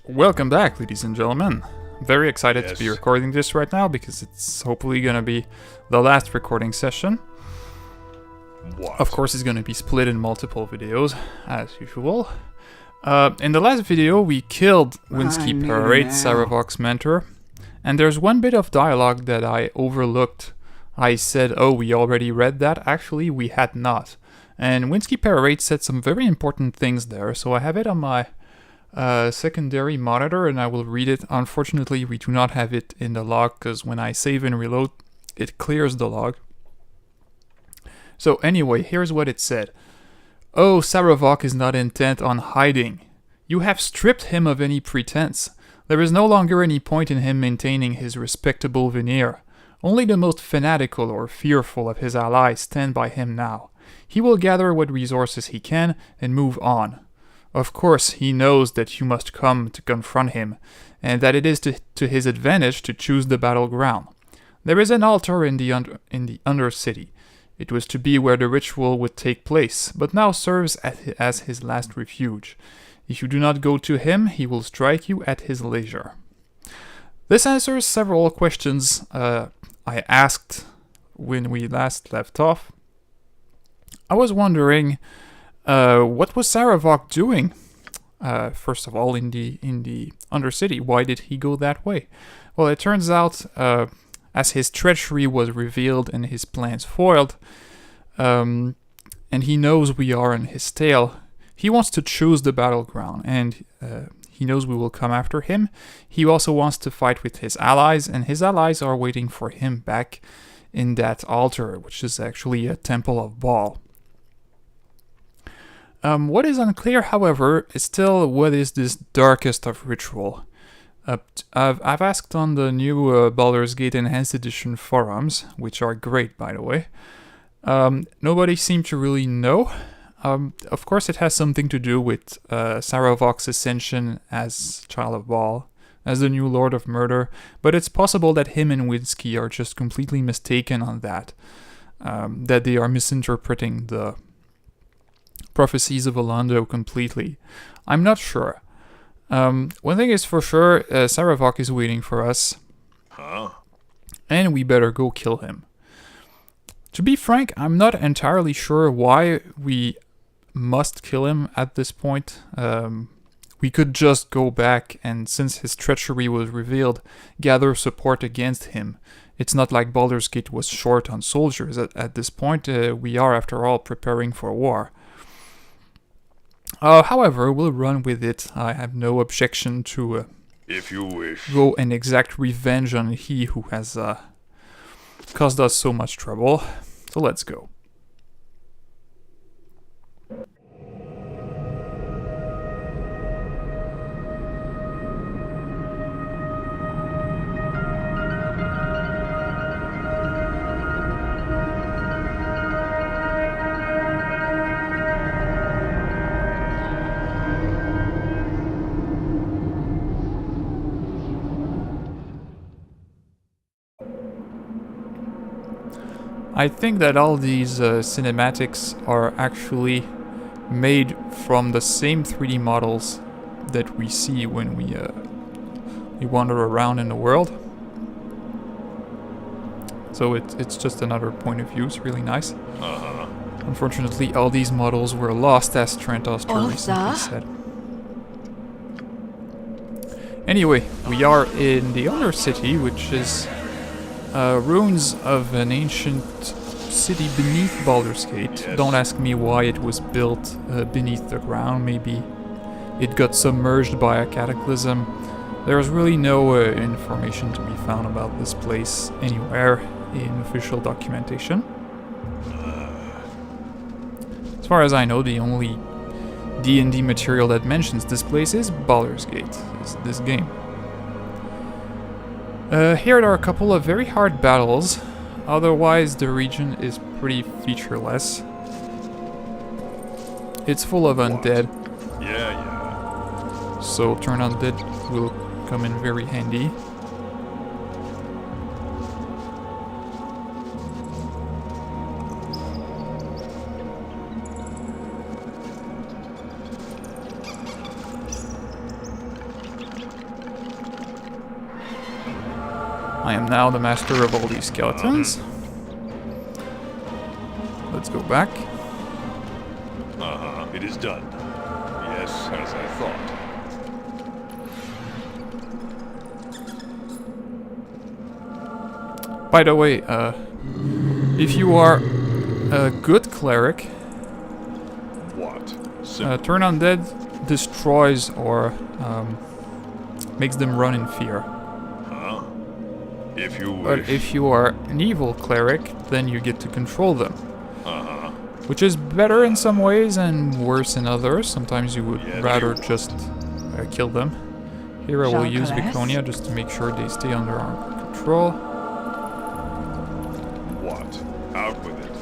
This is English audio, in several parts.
Welcome back, ladies and gentlemen. Very excited to be Yes. recording this right now because it's hopefully gonna be the last recording session. What? Of course, it's gonna be split in multiple videos, as usual. In the last video, we killed Winsky knew Parade, now. Saravok's mentor, and there's one bit of dialogue that I overlooked. I said, oh, we already read that. Actually, we had not. And Winsky Parade said some very important things there, so I have it on my secondary monitor and I will read it. Unfortunately, we do not have it in the log because when I save and reload, it clears the log. So anyway, here's what it said. Oh, Saravok is not intent on hiding. You have stripped him of any pretense. There is no longer any point in him maintaining his respectable veneer. Only the most fanatical or fearful of his allies stand by him now. He will gather what resources he can and move on. Of course, he knows that you must come to confront him, and that it is to his advantage to choose the battleground. There is an altar in the Undercity. It was to be where the ritual would take place, but now serves as his last refuge. If you do not go to him, he will strike you at his leisure. This answers several questions I asked when we last left off. I was wondering, what was Saravok doing? First of all, in the Undercity, why did he go that way? Well, it turns out, as his treachery was revealed and his plans foiled, and he knows we are on his tail, he wants to choose the battleground, and he knows we will come after him. He also wants to fight with his allies, and his allies are waiting for him back in that altar, which is actually a temple of Baal. What is unclear, however, is still what is this darkest of ritual. I've asked on the new Baldur's Gate Enhanced Edition forums, which are great, by the way. Nobody seemed to really know. Of course, it has something to do with Saravok's ascension as Child of Baal, as the new Lord of Murder, but it's possible that him and Winsky are just completely mistaken on that. That they are misinterpreting the prophecies of Orlando completely. I'm not sure. One thing is for sure, Saravok is waiting for us. Huh? And we better go kill him. To be frank, I'm not entirely sure why we must kill him at this point. We could just go back and, since his treachery was revealed, gather support against him. It's not like Baldur's Gate was short on soldiers at this point. We are, after all, preparing for war. However, we'll run with it. I have no objection to If you wish. go and exact revenge on he who has caused us so much trouble. So let's go. I think that all these cinematics are actually made from the same 3D models that we see when we wander around in the world. So it's just another point of view. It's really nice. Uh-huh. Unfortunately, all these models were lost, as Trent Oster recently said. Anyway, we are in the Undercity, which is ruins of an ancient city beneath Baldur's Gate. Yes. Don't ask me why it was built beneath the ground. Maybe it got submerged by a cataclysm. There's really no information to be found about this place anywhere in official documentation. As far as I know, the only D&D material that mentions this place is Baldur's Gate, is this game. Here there are a couple of very hard battles, otherwise the region is pretty featureless. It's full of undead, Yeah. so turn undead will come in very handy. I am now the master of all these skeletons. Let's go back. It is done. Yes, as I thought. By the way, if you are a good cleric, What? turn undead destroys or makes them run in fear. Huh? If you wish. But if you are an evil cleric, then you get to control them. Which is better in some ways and worse in others. Sometimes you would rather just kill them. Here I will use Viconia just to make sure they stay under our control. What? Out with it.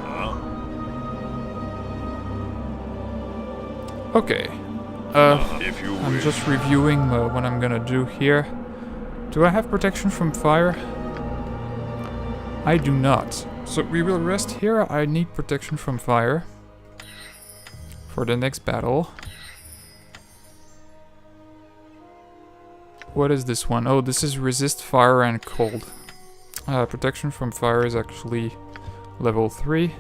Huh? Okay. If you I'm wish. just reviewing what I'm gonna do here. Do I have protection from fire? I do not. So we will rest here. I need protection from fire for the next battle. What is this one? Oh, this is resist fire and cold. Protection from fire is actually level 3.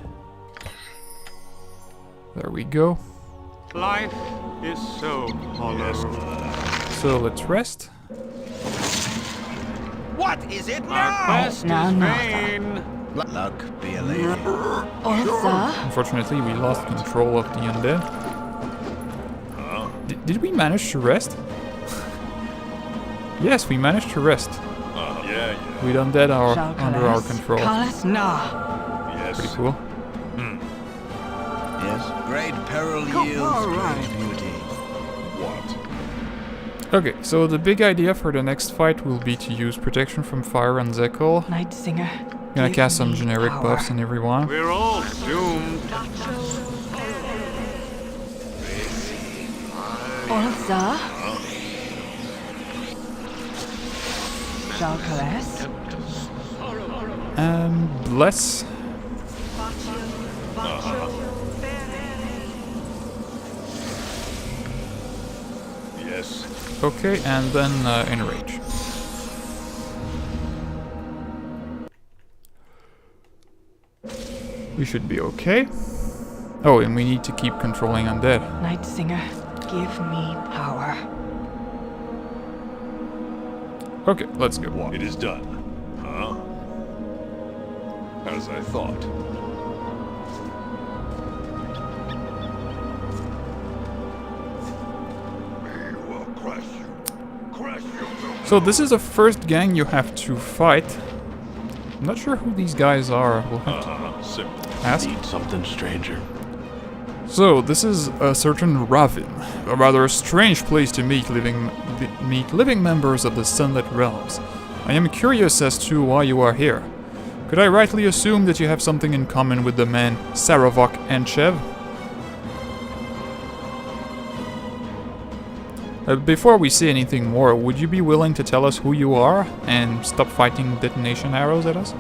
There we go. Life is so hollow. So let's rest. What is it Our now? quest No, is no. vain. Luck be a lady. Also, Unfortunately, we lost control of the undead. Did we manage to rest? Yes, we managed to rest. Yeah. We undead are under our control. Carlos, no. Yes. Pretty cool. Yes. Great peril yields great beauty. What? Okay, so the big idea for the next fight will be to use protection from fire on Zekel. Night Singer. Gonna give cast some me generic power. buffs on everyone. We're all doomed. Also, Charles. Bless. Yes. Okay, and then enrage. We should be okay. Oh, and we need to keep controlling undead. Night Singer, give me power. Okay, let's go. It is done. Huh? As I thought. We will crush you. Crush you. So this is the first gang you have to fight. I'm not sure who these guys are. We'll have to Simple. ask. Need something stranger. So this is a certain Ravin, a rather strange place to meet living members of the Sunlit Realms. I am curious as to why you are here. Could I rightly assume that you have something in common with the men Saravok and Chev? Before we say anything more, would you be willing to tell us who you are and stop fighting detonation arrows at us?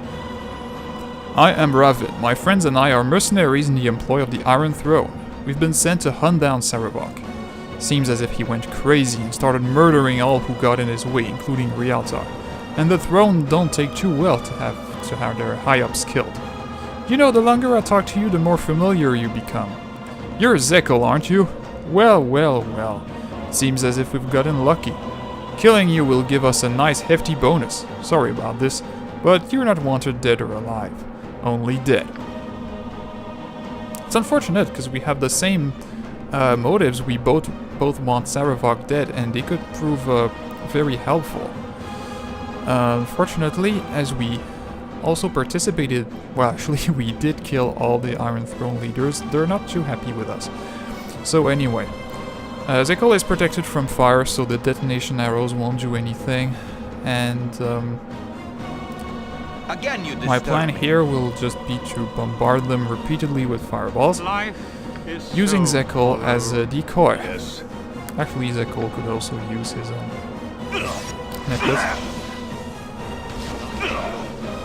I am Ravin. My friends and I are mercenaries in the employ of the Iron Throne. We've been sent to hunt down Saravok. Seems as if he went crazy and started murdering all who got in his way, including Rialtar. And the Throne don't take too well to have their high-ups killed. You know, the longer I talk to you, the more familiar you become. You're Zekel, aren't you? Well, well, well. Seems as if we've gotten lucky. Killing you will give us a nice hefty bonus. Sorry about this, but you're not wanted dead or alive. Only dead. It's unfortunate because we have the same motives. We both want Saravok dead, and they could prove very helpful. Unfortunately, as we also participated, well, actually, we did kill all the Iron Throne leaders. They're not too happy with us. So anyway, Zekel is protected from fire, so the detonation arrows won't do anything, and Again, you my disturb plan me. here will just be to bombard them repeatedly with fireballs, Life is using so Zekel as a decoy. Yes. Actually, Zekel could also use his necklace.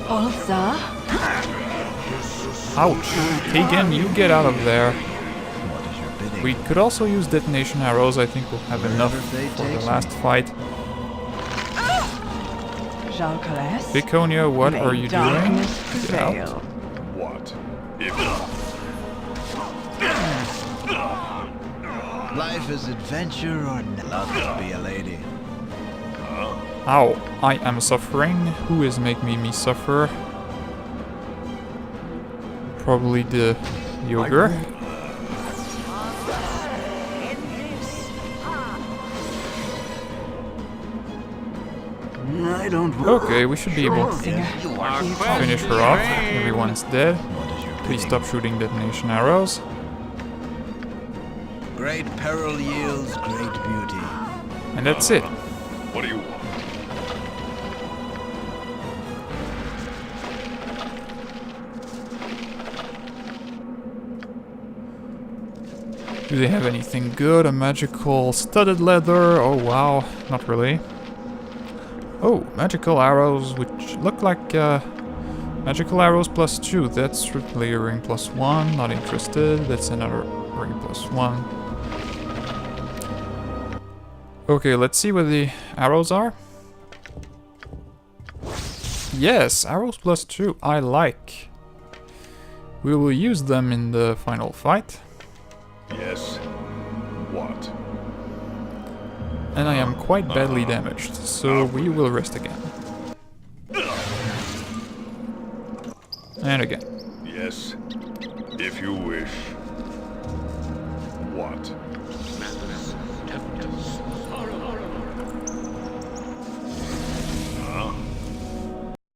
Also, Ouch! Kagan, you get out of there. What is your bidding. We could also use detonation arrows. I think we'll have enough Wherever they for the take last me. fight. Jalcales. Viconia, what May are you doing? darkness Get out. prevail. What? If Life is adventure or luck to be a lady. Ow, I am suffering. Who is making me suffer? Probably the ogre. I don't Okay, we should be able to Singer, Our give quest finish her is off. vain. Everyone's dead. What is your Please bidding? stop shooting detonation arrows. Great peril yields great beauty. And that's it. what do you want? Do they have anything good? A magical studded leather? Oh wow, not really. Oh, magical arrows, which look like magical arrows +2. That's really a ring +1. Not interested. That's another ring +1. Okay, let's see what the arrows are. Yes, arrows +2. I like. We will use them in the final fight. Yes. What? And I am quite badly damaged, so we will rest again. And again. Yes. If you wish. What? Madness tempteth